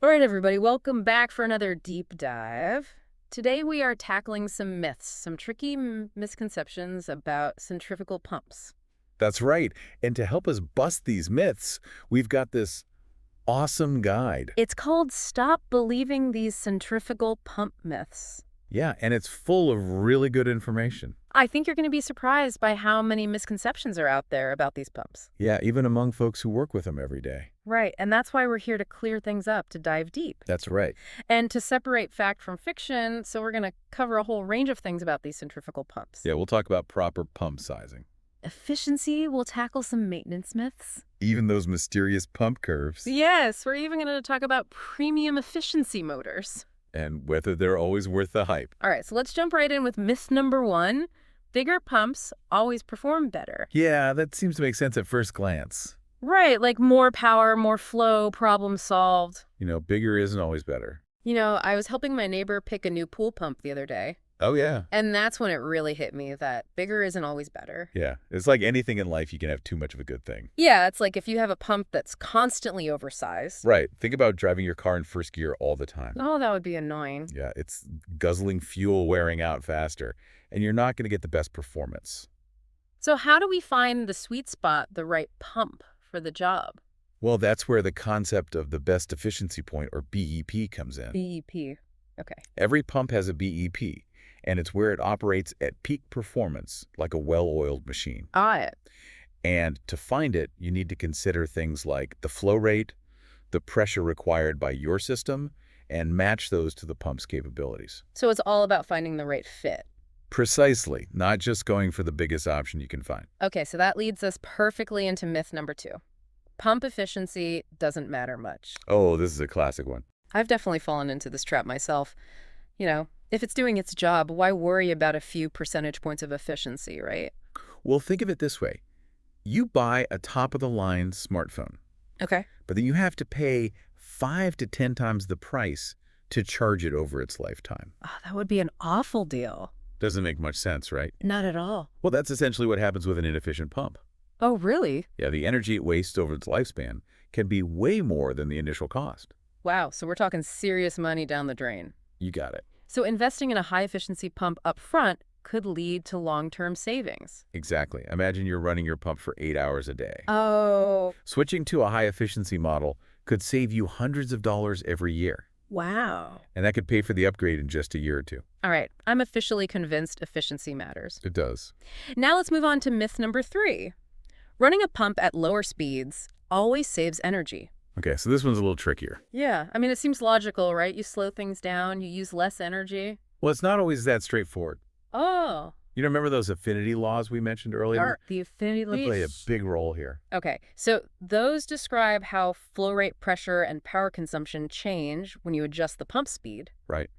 All right, everybody, welcome back for another deep dive. Today we are tackling some myths, some tricky misconceptions about centrifugal pumps. That's right. And to help us bust these myths, we've got this awesome guide. It's called Stop Believing These Centrifugal Pump Myths. Yeah, and it's full of really good information. I think you're going to be surprised by how many misconceptions are out there about these pumps. Yeah, even among folks who work with them every day. Right, and that's why we're here to clear things up, to dive deep, That's right. and to separate fact from fiction, so we're going to cover a whole range of things about these centrifugal pumps. Yeah, we'll talk about proper pump sizing. Efficiency, we'll tackle some maintenance myths. Even those mysterious pump curves. Yes, we're even going to talk about premium efficiency motors. And whether they're always worth the hype. All right, so let's jump right in with myth number 1. Bigger pumps always perform better. Yeah, that seems to make sense at first glance. Right, like more power, more flow, problem solved. Bigger isn't always better. I was helping my neighbor pick a new pool pump the other day. Oh, yeah. And that's when it really hit me that bigger isn't always better. Yeah, it's like anything in life, you can have too much of a good thing. Yeah, it's like if you have a pump that's constantly oversized. Right. Think about driving your car in first gear all the time. Oh, that would be annoying. Yeah, it's guzzling fuel, wearing out faster, and you're not going to get the best performance. So how do we find the sweet spot, the right pump for the job? Well, that's where the concept of the best efficiency point, or BEP, comes in. BEP. Okay. Every pump has a BEP, and it's where it operates at peak performance, like a well-oiled machine. It. And to find it, you need to consider things like the flow rate, the pressure required by your system, and match those to the pump's capabilities. So it's all about finding the right fit. Precisely, not just going for the biggest option you can find. Okay, so that leads us perfectly into myth number 2. Pump efficiency doesn't matter much. Oh, this is a classic one. I've definitely fallen into this trap myself. If it's doing its job, why worry about a few percentage points of efficiency, right? Well, think of it this way. You buy a top-of-the-line smartphone, Okay. but then you have to pay 5 to 10 times the price to charge it over its lifetime. Oh, that would be an awful deal. Doesn't make much sense, right? Not at all. Well, that's essentially what happens with an inefficient pump. Oh, really? Yeah, the energy it wastes over its lifespan can be way more than the initial cost. Wow, so we're talking serious money down the drain. You got it. So investing in a high-efficiency pump up front could lead to long-term savings. Exactly. Imagine you're running your pump for 8 hours a day. Oh. Switching to a high-efficiency model could save you hundreds of dollars every year. Wow. And that could pay for the upgrade in just a year or two. All right, I'm officially convinced efficiency matters. It does. Now let's move on to myth number 3. Running a pump at lower speeds always saves energy. Okay, so this one's a little trickier. Yeah, I mean, it seems logical, right? You slow things down, you use less energy. Well, it's not always that straightforward. Oh. Remember those affinity laws we mentioned earlier? The affinity They play a big role here. Okay, so those describe how flow rate, pressure, and power consumption change when you adjust the pump speed. Right.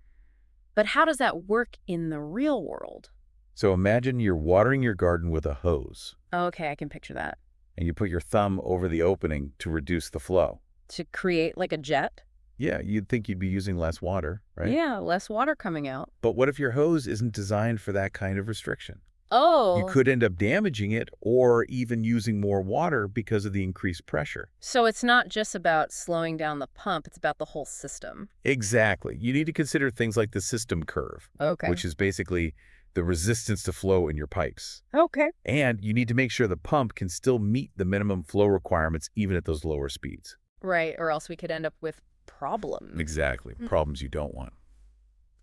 But how does that work in the real world? So imagine you're watering your garden with a hose, Okay, I can picture that. and you put your thumb over the opening to reduce the flow. To create like a jet? Yeah, you'd think you'd be using less water, right? Yeah, less water coming out. But what if your hose isn't designed for that kind of restriction? Oh. You could end up damaging it or even using more water because of the increased pressure. So it's not just about slowing down the pump, it's about the whole system. Exactly. You need to consider things like the system curve, Okay. which is basically the resistance to flow in your pipes. Okay. And you need to make sure the pump can still meet the minimum flow requirements even at those lower speeds. Right, or else we could end up with problems. Exactly. Problems you don't want.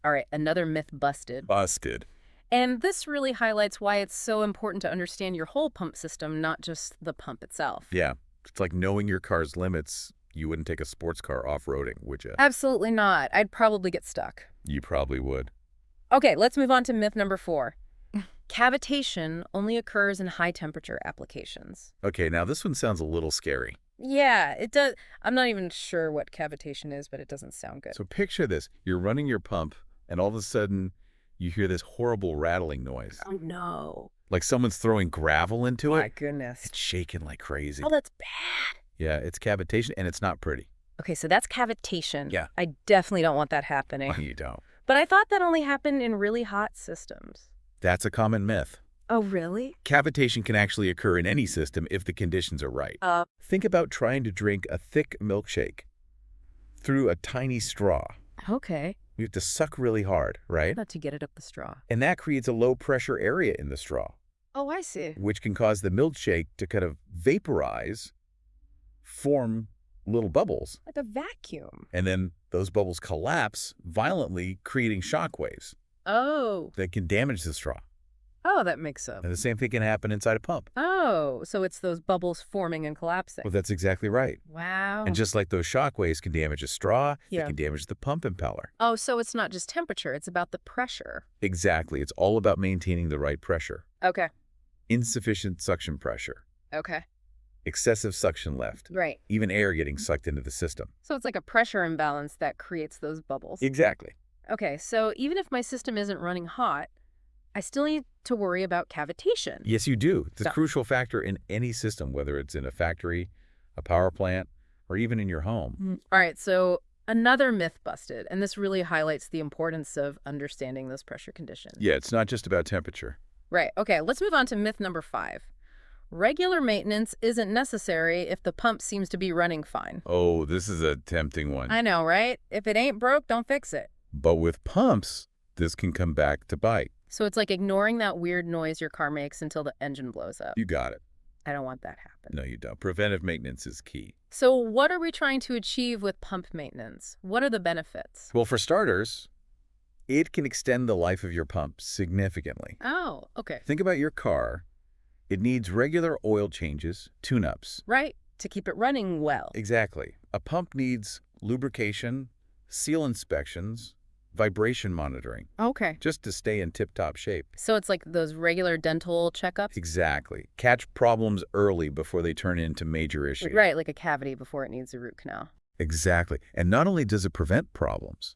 All right, another myth busted. Busted. And this really highlights why it's so important to understand your whole pump system, not just the pump itself. Yeah. It's like knowing your car's limits. You wouldn't take a sports car off-roading, would you? Absolutely not. I'd probably get stuck. You probably would. Okay, let's move on to myth number 4. Cavitation only occurs in high-temperature applications. Okay, now this one sounds a little scary. Yeah, it does. I'm not even sure what cavitation is, but it doesn't sound good. So picture this. You're running your pump, and all of a sudden, you hear this horrible rattling noise. Oh, no. Like someone's throwing gravel into My it. goodness. It's shaking like crazy. Oh, that's bad. Yeah, it's cavitation, and it's not pretty. Okay, so that's cavitation. Yeah. I definitely don't want that happening. You don't. But I thought that only happened in really hot systems. That's a common myth. Oh, really? Cavitation can actually occur in any system if the conditions are right. Think about trying to drink a thick milkshake. through a tiny straw. Okay. You have to suck really hard, right? Not to get it up the straw. And that creates a low-pressure area in the straw, Oh, I see. which can cause the milkshake to kind of vaporize, form little bubbles, Like a vacuum. and then those bubbles collapse violently, creating shock waves Oh. that can damage the straw. Oh, that makes sense. And the same thing can happen inside a pump. Oh, so it's those bubbles forming and collapsing. Well, that's exactly right. Wow. And just like those shock waves can damage a straw, Yeah. they can damage the pump impeller. Oh, so it's not just temperature, it's about the pressure. Exactly. It's all about maintaining the right pressure. Okay. Insufficient suction pressure, Okay. excessive suction lift, Right. even air getting sucked into the system. So it's like a pressure imbalance that creates those bubbles. Exactly. Okay, so even if my system isn't running hot, I still need to worry about cavitation. Yes, you do. It's a So- crucial factor in any system, whether it's in a factory, a power plant, or even in your home. All right, so another myth busted, and this really highlights the importance of understanding those pressure conditions. Yeah, it's not just about temperature. Right, okay, let's move on to myth number 5. Regular maintenance isn't necessary if the pump seems to be running fine. Oh, this is a tempting one. I know, right? If it ain't broke, don't fix it. But with pumps, this can come back to bite. So it's like ignoring that weird noise your car makes until the engine blows up. You got it. I don't want that to happen. No, you don't. Preventive maintenance is key. So what are we trying to achieve with pump maintenance? What are the benefits? Well, for starters, it can extend the life of your pump significantly. Oh, okay. Think about your car. It needs regular oil changes, tune-ups. Right, to keep it running well. Exactly. A pump needs lubrication, seal inspections, vibration monitoring, Okay. just to stay in tip-top shape. So it's like those regular dental checkups? Exactly. Catch problems early before they turn into major issues. Right, like a cavity before it needs a root canal. Exactly. And not only does it prevent problems,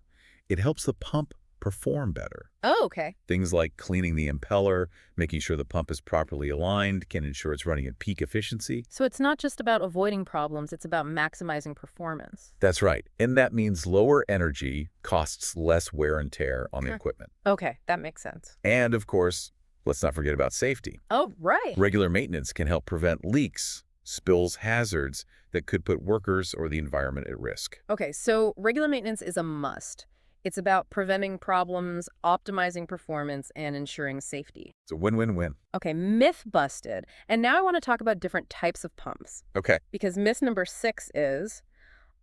it helps the pump perform better. Oh, okay. Things like cleaning the impeller, making sure the pump is properly aligned, can ensure it's running at peak efficiency. So it's not just about avoiding problems, it's about maximizing performance. That's right. And that means lower energy costs less wear and tear on the equipment. Okay, that makes sense. And of course, let's not forget about safety. Oh, right. Regular maintenance can help prevent leaks, spills, hazards that could put workers or the environment at risk. Okay, so regular maintenance is a must. It's about preventing problems, optimizing performance, and ensuring safety. It's a win-win-win. Okay, myth busted. And now I want to talk about different types of pumps. Okay. Because myth number 6 is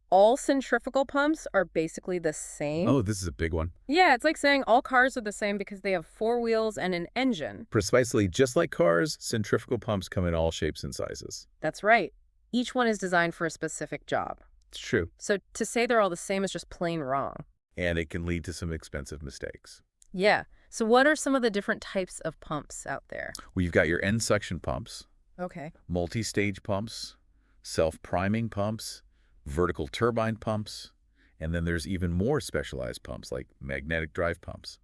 all centrifugal pumps are basically the same. Oh, this is a big one. Yeah, it's like saying all cars are the same because they have 4 wheels and an engine. Precisely, just like cars, centrifugal pumps come in all shapes and sizes. That's right. Each one is designed for a specific job. It's true. So to say they're all the same is just plain wrong. And it can lead to some expensive mistakes. Yeah. So what are some of the different types of pumps out there? Well, you've got your end suction pumps, Okay. multi-stage pumps, self-priming pumps, vertical turbine pumps, and then there's even more specialized pumps like magnetic drive pumps.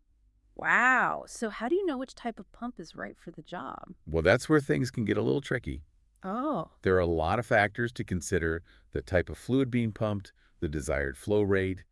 Wow. So how do you know which type of pump is right for the job? Well, that's where things can get a little tricky. Oh. There are a lot of factors to consider: the type of fluid being pumped, the desired flow rate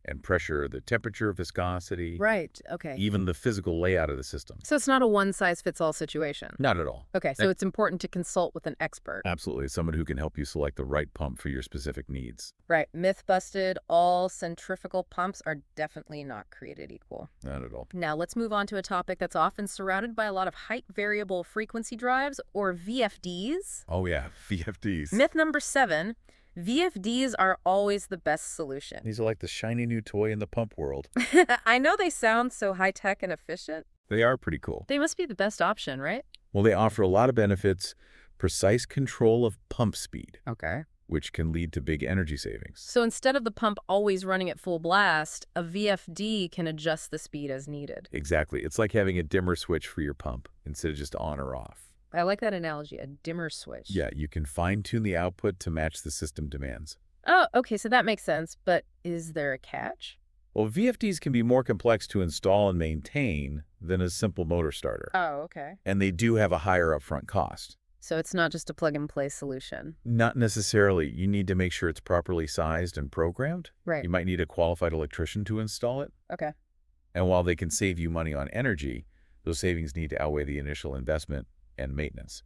and pressure, the temperature, viscosity, Right. Okay. even the physical layout of the system. So it's not a one-size-fits-all situation. Not at all. Okay, so it's important to consult with an expert. Absolutely. Someone who can help you select the right pump for your specific needs. Right. Myth busted. All centrifugal pumps are definitely not created equal. Not at all. Now let's move on to a topic that's often surrounded by a lot of height variable frequency drives, or VFDs. Oh, yeah. VFDs. Myth number 7. VFDs are always the best solution. These are like the shiny new toy in the pump world. I know they sound so high-tech and efficient. They are pretty cool. They must be the best option, right? Well, they offer a lot of benefits: precise control of pump speed, Okay. which can lead to big energy savings. So instead of the pump always running at full blast, a VFD can adjust the speed as needed. Exactly. It's like having a dimmer switch for your pump instead of just on or off. I like that analogy, a dimmer switch. Yeah, you can fine-tune the output to match the system demands. Oh, okay, so that makes sense. But is there a catch? Well, VFDs can be more complex to install and maintain than a simple motor starter. Oh, okay. And they do have a higher upfront cost. So it's not just a plug-and-play solution. Not necessarily. You need to make sure it's properly sized and programmed. Right. You might need a qualified electrician to install it. Okay. And while they can save you money on energy, those savings need to outweigh the initial investment and maintenance.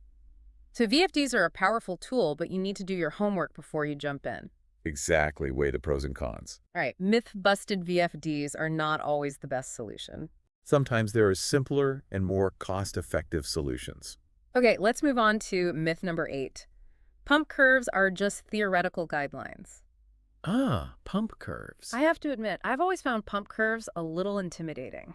So VFDs are a powerful tool, but you need to do your homework before you jump in. Exactly. Weigh the pros and cons. All right, myth-busted VFDs are not always the best solution. Sometimes there are simpler and more cost-effective solutions. Okay, let's move on to myth number 8. Pump curves are just theoretical guidelines. Ah, pump curves. I have to admit, I've always found pump curves a little intimidating.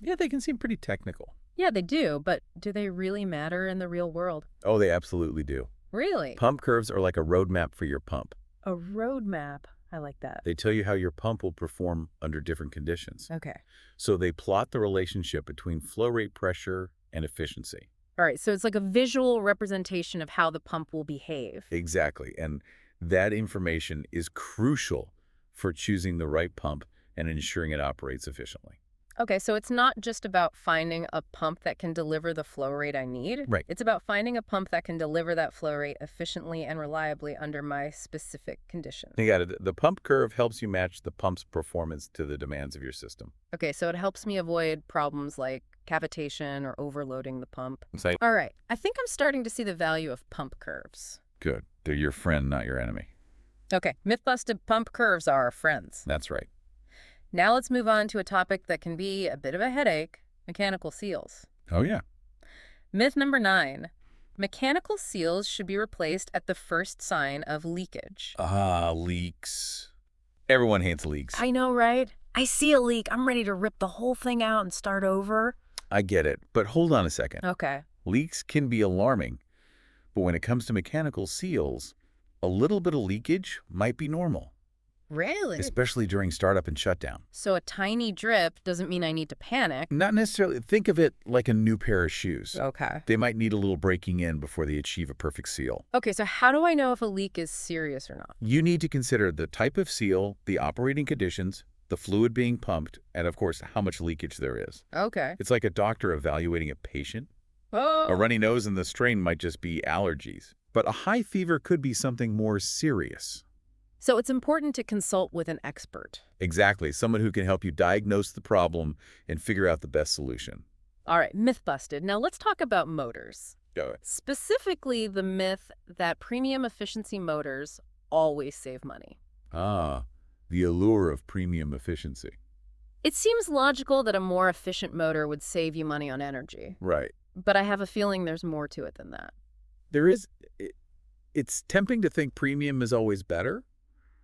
Yeah, they can seem pretty technical. Yeah, they do, but do they really matter in the real world? Oh, they absolutely do. Really? Pump curves are like a roadmap for your pump. A roadmap. I like that. They tell you how your pump will perform under different conditions. Okay. So they plot the relationship between flow rate, pressure, and efficiency. All right, so it's like a visual representation of how the pump will behave. Exactly. And that information is crucial for choosing the right pump and ensuring it operates efficiently. Okay, so it's not just about finding a pump that can deliver the flow rate I need. Right. It's about finding a pump that can deliver that flow rate efficiently and reliably under my specific conditions. You got it. The pump curve helps you match the pump's performance to the demands of your system. Okay, so it helps me avoid problems like cavitation or overloading the pump. Say, All right, I think I'm starting to see the value of pump curves. good. They're your friend, not your enemy. Okay, myth-busted pump curves are our friends. That's right. Now let's move on to a topic that can be a bit of a headache, mechanical seals. Oh, yeah. Myth number 9. Mechanical seals should be replaced at the first sign of leakage. Ah, leaks. Everyone hates leaks. I know, right? I see a leak. I'm ready to rip the whole thing out and start over. I get it. But hold on a second. Okay. Leaks can be alarming. But when it comes to mechanical seals, a little bit of leakage might be normal, Really? especially during startup and shutdown. So a tiny drip doesn't mean I need to panic. Not necessarily. Think of it like a new pair of shoes. Okay. They might need a little breaking in before they achieve a perfect seal. Okay, so how do I know if a leak is serious or not? You need to consider the type of seal, the operating conditions, the fluid being pumped, and of course, how much leakage there is. Okay. It's like a doctor evaluating a patient. Oh. A runny nose and the strain might just be allergies. But a high fever could be something more serious. So it's important to consult with an expert. Exactly. Someone who can help you diagnose the problem and figure out the best solution. All right, myth busted. Now let's talk about motors. Go ahead. Specifically, the myth that premium efficiency motors always save money. Ah, the allure of premium efficiency. It seems logical that a more efficient motor would save you money on energy, Right. but I have a feeling there's more to it than that. There is. It's tempting to think premium is always better,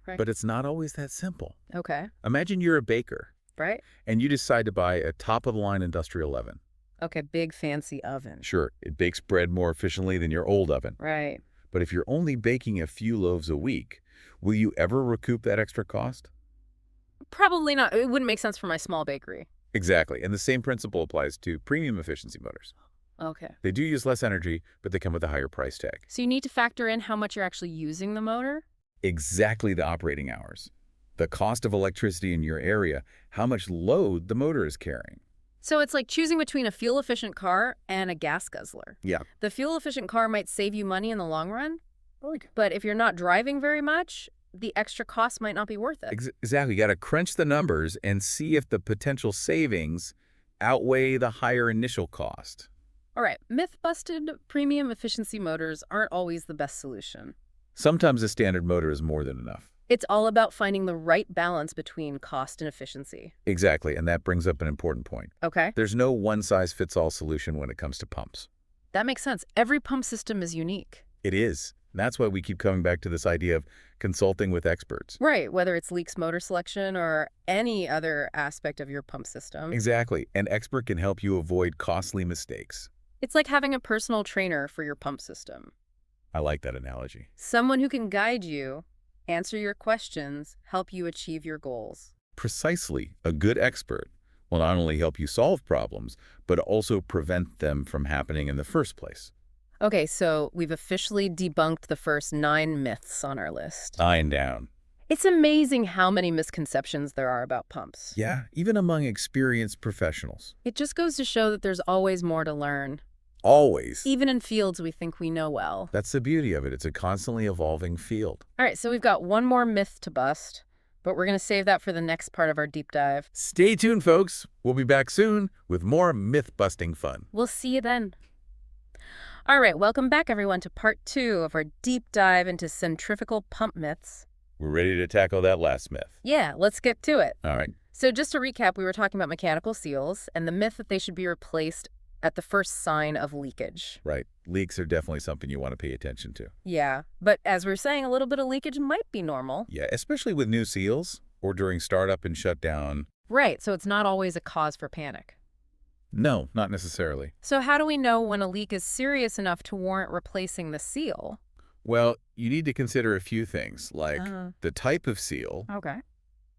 Right. but it's not always that simple. Okay, Imagine you're a baker right? and you decide to buy a top-of-the-line industrial oven. Okay, big fancy oven. Sure, it bakes bread more efficiently than your old oven. Right. But if you're only baking a few loaves a week, will you ever recoup that extra cost? Probably not. It wouldn't make sense for my small bakery. Exactly, and the same principle applies to premium efficiency motors. Okay. They do use less energy, but they come with a higher price tag. So you need to factor in how much you're actually using the motor? Exactly the operating hours, the cost of electricity in your area, how much load the motor is carrying. So it's like choosing between a fuel-efficient car and a gas guzzler. Yeah. The fuel-efficient car might save you money in the long run, but if you're not driving very much, the extra cost might not be worth it. Exactly. You got to crunch the numbers and see if the potential savings outweigh the higher initial cost. All right, myth-busted premium efficiency motors aren't always the best solution. Sometimes a standard motor is more than enough. It's all about finding the right balance between cost and efficiency. Exactly, and that brings up an important point. Okay, There's no one-size-fits-all solution when it comes to pumps. that makes sense. Every pump system is unique. It is. And that's why we keep coming back to this idea of consulting with experts. Right, whether it's leaks motor selection or any other aspect of your pump system. Exactly. An expert can help you avoid costly mistakes. It's like having a personal trainer for your pump system. I like that analogy. Someone who can guide you, answer your questions, help you achieve your goals. Precisely, a good expert will not only help you solve problems, but also prevent them from happening in the first place. Okay, so we've officially debunked the first 9 myths on our list. Iron down. It's amazing how many misconceptions there are about pumps. Yeah, even among experienced professionals. It just goes to show that there's always more to learn, Always. even in fields we think we know well. That's the beauty of it. It's a constantly evolving field. All right, so we've got one more myth to bust, but we're going to save that for the next part of our deep dive. Stay tuned, folks. We'll be back soon with more myth-busting fun. We'll see you then. All right, welcome back, everyone, to part 2 of our deep dive into centrifugal pump myths. We're ready to tackle that last myth. Yeah, let's get to it. All right. So just to recap, we were talking about mechanical seals and the myth that they should be replaced at the first sign of leakage. Right. Leaks are definitely something you want to pay attention to. Yeah, but as we're saying, a little bit of leakage might be normal. Yeah, especially with new seals or during startup and shutdown. Right, so it's not always a cause for panic. No, not necessarily. So how do we know when a leak is serious enough to warrant replacing the seal? Well, you need to consider a few things, like the type of seal, Okay.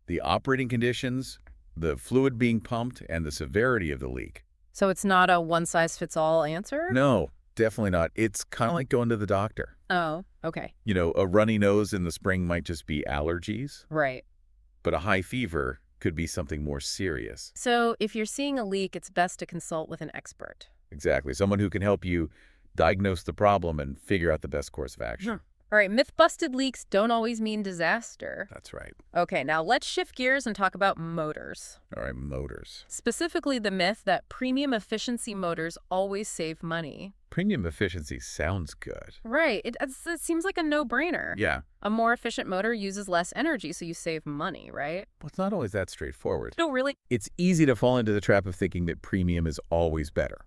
the operating conditions, the fluid being pumped, and the severity of the leak. So it's not a one-size-fits-all answer? No, definitely not. It's kind of like going to the doctor. Oh, okay. You know, a runny nose in the spring might just be allergies, Right. but a high fever could be something more serious. So if you're seeing a leak, it's best to consult with an expert. Exactly. Someone who can help you diagnose the problem and figure out the best course of action. All right, myth-busted leaks don't always mean disaster. That's right. Okay, now let's shift gears and talk about motors. All right, motors. Specifically the myth that premium efficiency motors always save money. Premium efficiency sounds good. Right, it seems like a no-brainer. Yeah. A more efficient motor uses less energy, so you save money, right? Well, it's not always that straightforward. No, really? It's easy to fall into the trap of thinking that premium is always better.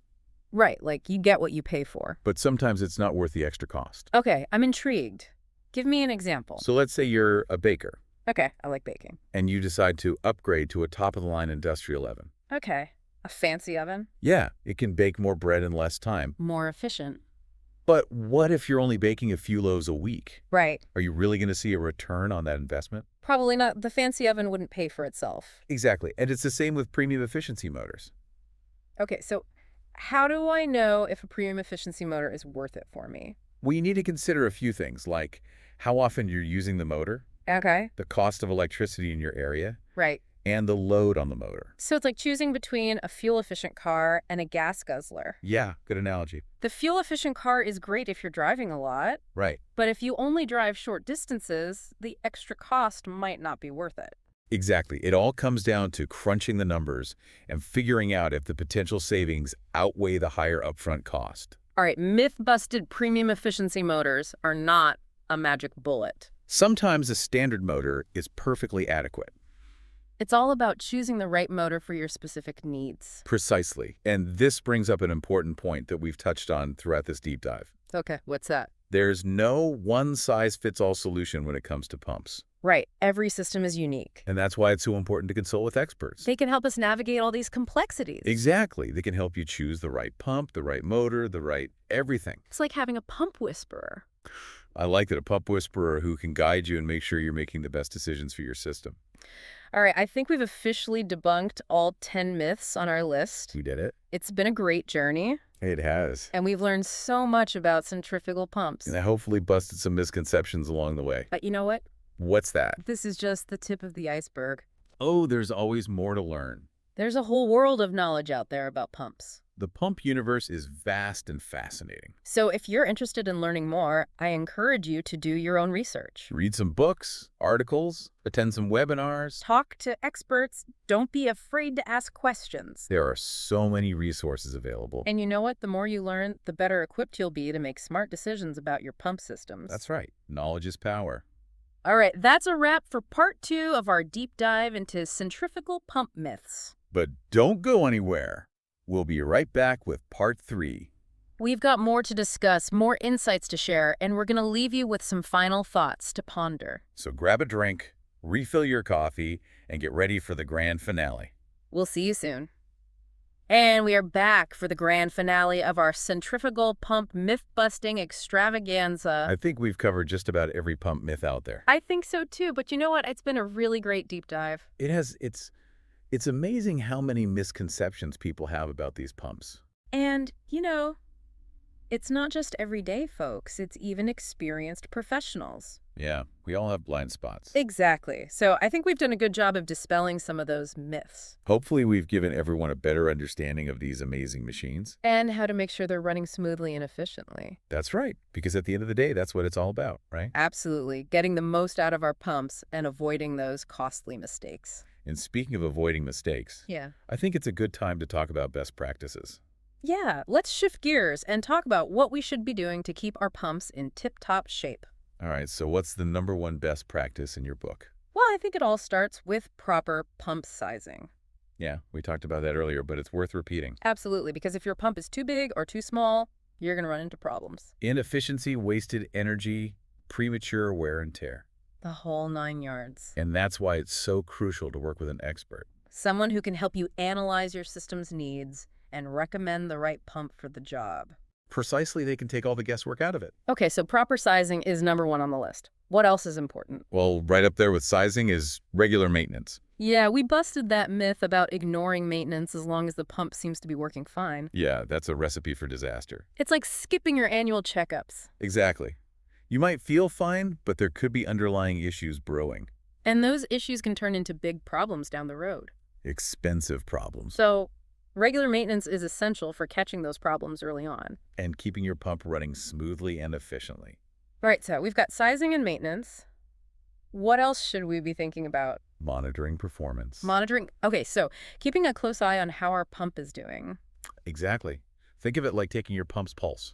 Right, like you get what you pay for. But sometimes it's not worth the extra cost. Okay, I'm intrigued. Give me an example. So let's say you're a baker Okay, I like baking. and you decide to upgrade to a top-of-the-line industrial oven. Okay, a fancy oven? Yeah, it can bake more bread in less time. More efficient. But what if you're only baking a few loaves a week? Right. Are you really going to see a return on that investment? Probably not. The fancy oven wouldn't pay for itself. Exactly. And it's the same with premium efficiency motors. Okay, so how do I know if a premium efficiency motor is worth it for me? Well, you need to consider a few things, like how often you're using the motor, Okay. the cost of electricity in your area, Right. and the load on the motor. So it's like choosing between a fuel-efficient car and a gas guzzler. Yeah, good analogy. The fuel-efficient car is great if you're driving a lot, Right. but if you only drive short distances, the extra cost might not be worth it. Exactly. It all comes down to crunching the numbers and figuring out if the potential savings outweigh the higher upfront cost. All right, myth-busted premium efficiency motors are not a magic bullet. Sometimes a standard motor is perfectly adequate. It's all about choosing the right motor for your specific needs. Precisely. And this brings up an important point that we've touched on throughout this deep dive. Okay, what's that? There's no one-size-fits-all solution when it comes to pumps. Right, every system is unique. And that's why it's so important to consult with experts. They can help us navigate all these complexities. Exactly. They can help you choose the right pump, the right motor, the right everything. It's like having a pump whisperer. I like that, a pump whisperer who can guide you and make sure you're making the best decisions for your system. All right, I think we've officially debunked all 10 myths on our list. We did it. It's been a great journey, It has. and we've learned so much about centrifugal pumps. And I hopefully busted some misconceptions along the way. But you know what? What's that? This is just the tip of the iceberg. Oh, there's always more to learn. There's a whole world of knowledge out there about pumps. The pump universe is vast and fascinating. So if you're interested in learning more, I encourage you to do your own research. Read some books, articles, attend some webinars. Talk to experts. Don't be afraid to ask questions. There are so many resources available. And you know what? The more you learn, the better equipped you'll be to make smart decisions about your pump systems. That's right. Knowledge is power. All right, that's a wrap for part 2 of our deep dive into centrifugal pump myths. But don't go anywhere. We'll be right back with part 3. We've got more to discuss, more insights to share, and we're going to leave you with some final thoughts to ponder. So grab a drink, refill your coffee, and get ready for the grand finale. We'll see you soon. And we are back for the grand finale of our centrifugal pump myth-busting extravaganza. I think we've covered just about every pump myth out there. I think so too, but you know what? It's been a really great deep dive. It's amazing how many misconceptions people have about these pumps. And, you know, it's not just everyday folks, it's even experienced professionals. Yeah, we all have blind spots. Exactly. So I think we've done a good job of dispelling some of those myths. Hopefully we've given everyone a better understanding of these amazing machines. And how to make sure they're running smoothly and efficiently. That's right, because at the end of the day, that's what it's all about, right? Absolutely. Getting the most out of our pumps and avoiding those costly mistakes. And speaking of avoiding mistakes, Yeah. I think it's a good time to talk about best practices. Yeah, let's shift gears and talk about what we should be doing to keep our pumps in tip-top shape. All right, so what's the #1 best practice in your book? Well, I think it all starts with proper pump sizing. Yeah, we talked about that earlier, but it's worth repeating. Absolutely, because if your pump is too big or too small, you're going to run into problems. Inefficiency, wasted energy, premature wear and tear. The whole 9 yards. And that's why it's so crucial to work with an expert. Someone who can help you analyze your system's needs and recommend the right pump for the job. Precisely, they can take all the guesswork out of it. Okay, so proper sizing is #1 on the list. What else is important? Well, right up there with sizing is regular maintenance. Yeah, we busted that myth about ignoring maintenance as long as the pump seems to be working fine. Yeah, that's a recipe for disaster. It's like skipping your annual checkups. Exactly. You might feel fine, but there could be underlying issues brewing. And those issues can turn into big problems down the road. Expensive problems. So, regular maintenance is essential for catching those problems early on. And keeping your pump running smoothly and efficiently. All right, so we've got sizing and maintenance. What else should we be thinking about? Monitoring performance. Monitoring. Okay, so keeping a close eye on how our pump is doing. Exactly. Think of it like taking your pump's pulse.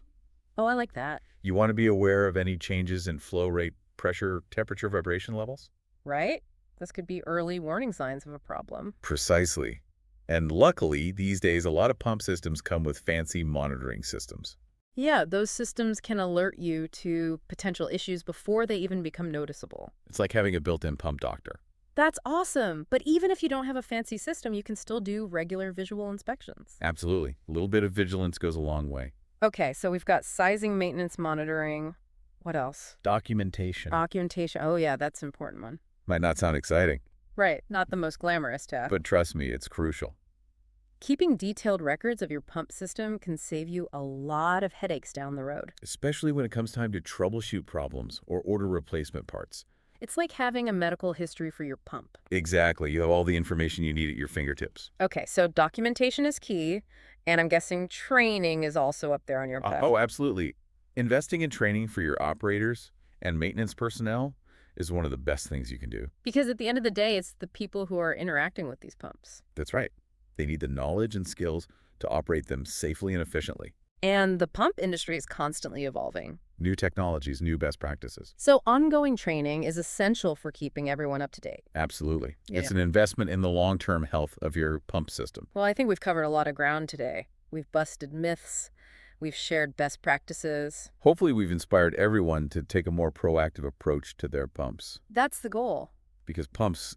Oh, I like that. You want to be aware of any changes in flow rate, pressure, temperature, vibration levels? Right? This could be early warning signs of a problem. Precisely. And luckily, these days, a lot of pump systems come with fancy monitoring systems. Yeah, those systems can alert you to potential issues before they even become noticeable. It's like having a built-in pump doctor. That's awesome. But even if you don't have a fancy system, you can still do regular visual inspections. Absolutely. A little bit of vigilance goes a long way. Okay, so we've got sizing, maintenance, monitoring. What else? Documentation. Documentation. Oh, yeah, that's an important one. Might not sound exciting, Right, not the most glamorous task. but trust me, it's crucial. Keeping detailed records of your pump system can save you a lot of headaches down the road. Especially when it comes time to troubleshoot problems or order replacement parts. It's like having a medical history for your pump. Exactly. You have all the information you need at your fingertips. Okay, so documentation is key, and I'm guessing training is also up there on your path. Oh, absolutely. Investing in training for your operators and maintenance personnel is one of the best things you can do. Because at the end of the day, it's the people who are interacting with these pumps. That's right. They need the knowledge and skills to operate them safely and efficiently. And the pump industry is constantly evolving. New technologies, new best practices. So ongoing training is essential for keeping everyone up to date. Absolutely. Yeah. It's an investment in the long-term health of your pump system. Well, I think we've covered a lot of ground today. We've busted myths. We've shared best practices. Hopefully, we've inspired everyone to take a more proactive approach to their pumps, That's the goal. because pumps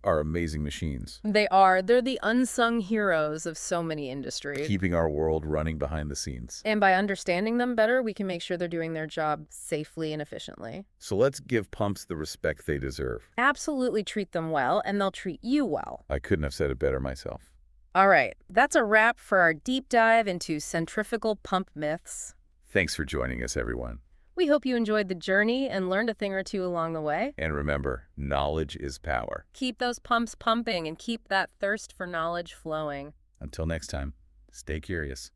are amazing machines, They are. They're the unsung heroes of so many industries. keeping our world running behind the scenes. And by understanding them better, we can make sure they're doing their job safely and efficiently. So let's give pumps the respect they deserve. Absolutely treat them well, and they'll treat you well. I couldn't have said it better myself. All right, that's a wrap for our deep dive into centrifugal pump myths. Thanks for joining us, everyone. We hope you enjoyed the journey and learned a thing or two along the way. And remember, knowledge is power. Keep those pumps pumping and keep that thirst for knowledge flowing. Until next time, stay curious.